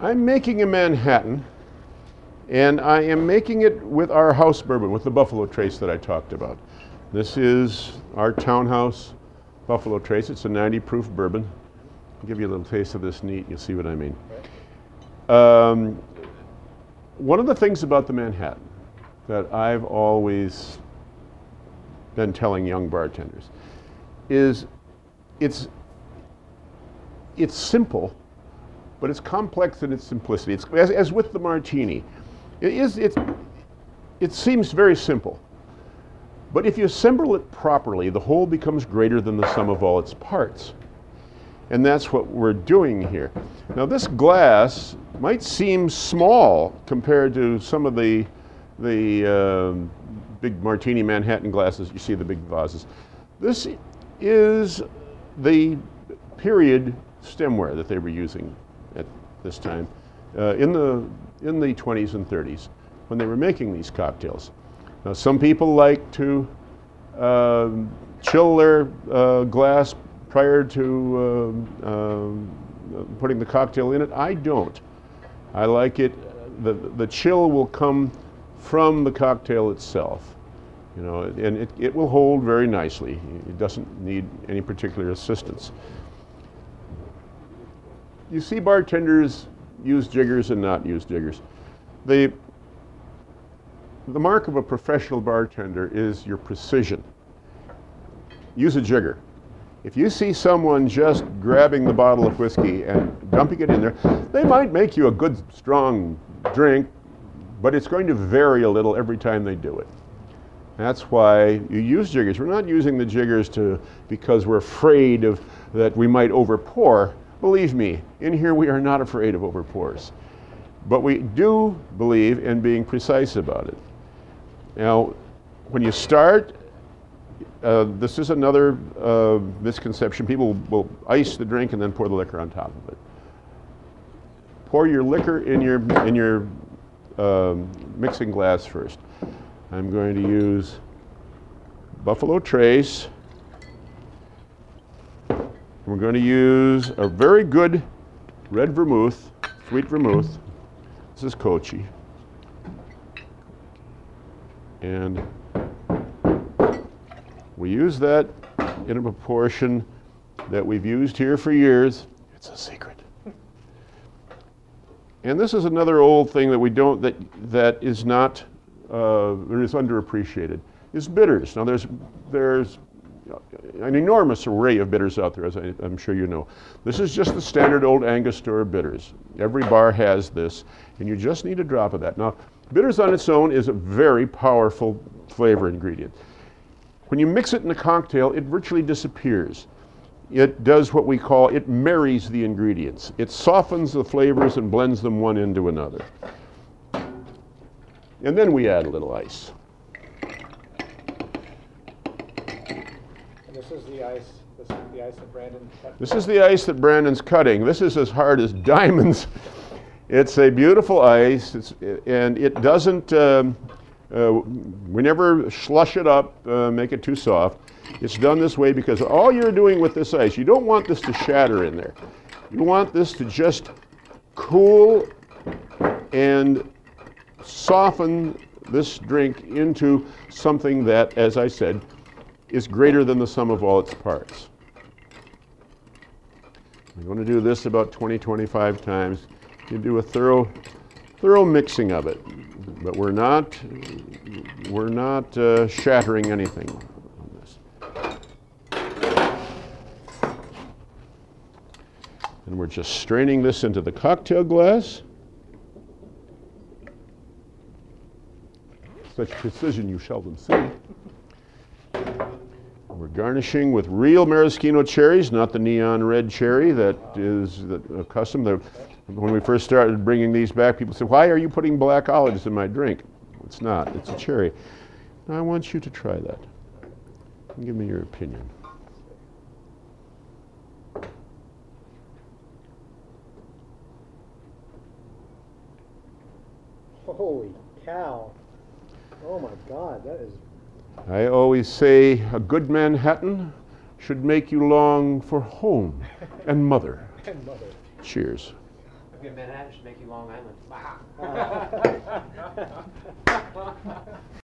I'm making a Manhattan, and I am making it with our house bourbon, with the Buffalo Trace that I talked about. This is our Townhouse Buffalo Trace. It's a 90 proof bourbon. I'll give you a little taste of this neat, you'll see what I mean. One of the things about the Manhattan that I've always been telling young bartenders is it's simple, but it's complex in its simplicity. It's, as with the martini, it seems very simple. But if you assemble it properly, the whole becomes greater than the sum of all its parts. And that's what we're doing here. Now this glass might seem small compared to some of the big martini Manhattan glasses. You see the big vases. This is the period stemware that they were using at this time in the 20s and 30s when they were making these cocktails. Now some people like to chill their glass prior to putting the cocktail in it. I don't. I like it, the chill will come from the cocktail itself, you know, and it will hold very nicely. It doesn't need any particular assistance. You see bartenders use jiggers and not use jiggers. The mark of a professional bartender is your precision. Use a jigger. If you see someone just grabbing the bottle of whiskey and dumping it in there, they might make you a good, strong drink, but it's going to vary a little every time they do it. That's why you use jiggers. We're not using the jiggers because we're afraid that we might overpour. Believe me, in here we are not afraid of overpours. But we do believe in being precise about it. Now, when you start, this is another misconception. People will ice the drink and then pour the liquor on top of it. Pour your liquor in your mixing glass first. I'm going to use Buffalo Trace. We're going to use a very good red vermouth, sweet vermouth. This is Kochi. And we use that in a proportion that we've used here for years. It's a secret. And this is another old thing that we don't, that is not, that is underappreciated, is bitters. Now there's an enormous array of bitters out there, as I'm sure you know. This is just the standard old Angostura bitters. Every bar has this, and you just need a drop of that. Now, bitters on its own is a very powerful flavor ingredient. When you mix it in a cocktail, it virtually disappears. It does what we call, it marries the ingredients. It softens the flavors and blends them one into another. And then we add a little ice. This is the ice that Brandon cut? This is the ice that Brandon's cutting. This is as hard as diamonds. It's a beautiful ice, and it doesn't, we never slush it up, make it too soft. It's done this way because all you're doing with this ice, you don't want this to shatter in there. You want this to just cool and soften this drink into something that, as I said, is greater than the sum of all its parts. We're going to do this about 20-25 times. You do a thorough mixing of it, but we're not shattering anything on this. And we're just straining this into the cocktail glass. Such precision you seldom see. We're garnishing with real maraschino cherries, not the neon red cherry that is custom. When we first started bringing these back, people said, "Why are you putting black olives in my drink?" It's not, it's a cherry. Now I want you to try that. And give me your opinion. Holy cow. Oh my God, that is... I always say a good Manhattan should make you long for home and mother. And mother. Cheers. Good Manhattan should make you Long Island.